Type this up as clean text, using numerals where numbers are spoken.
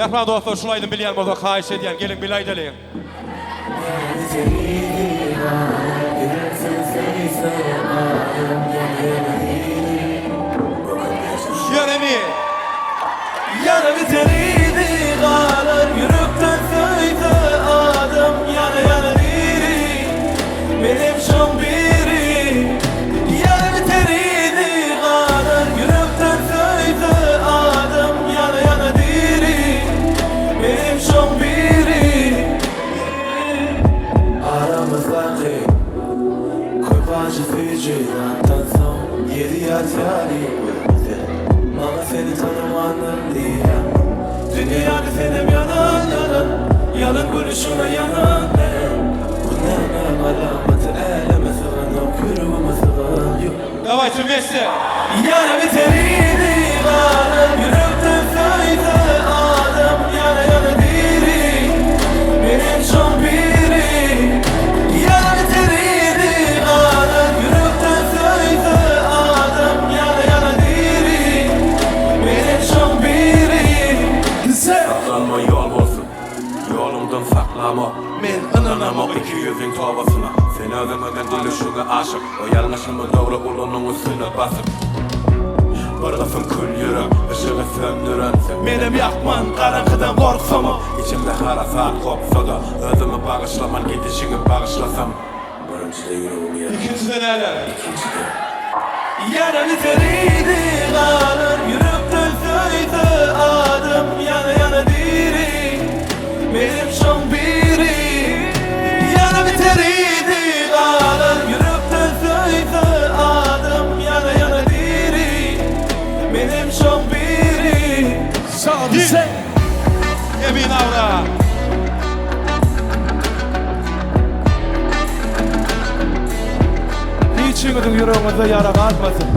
Mehman dostlar, şulaydım bilyen bolsa kahiş edýän, gelin bilay deleyin. Yaremi Yaremi teriydi galar, yürekten söyle adım. Yana yana diri, benim şom biri. Yaremi teriydi galar, yürekten söyle adım. Yana yana diri, benim şom biri. Aramızdaki köp acı ficdandan son 7 yaş yani. Ama seni tanımanım diye dünyada senem yanan yanan, yalan gülüşüne yanan ben. Bu ne alameti eleme sığın, o kürüğüme sığın yok. Davay Messi. Yaremi teriydi galar, yürekten söyle adam. Yana yana diri, benim şom biri. Yaremi teriydi galar, yürekten söyle adam. Yana yana diri, benim şom biri. Saklanma yol olsun, yolumdan saklama. Men inanamam iki yüzün tavasına. Sen özümden gülüşüne aşık, o yanlışımı doğru ulunun üstüne basıp. Bir kısım kül yürü, ışığı söndüren sen. Benim yakman karanlıktan korksama. İçimde her saat kopsa da özümü bağışlaman, gidişini bağışlasam. Birincide yüreğim yer, İkincide neler? ikincide. Yaremi teriydi galar, yürekten söyle adım. Yana yana diri, benim şom biri. Yaremi teriydi galar, yürekten söyle adım. Yana yana diri, benim şom biri. Sağ Emin Avra. Hiçinizin yüreğinize yara kalmasın.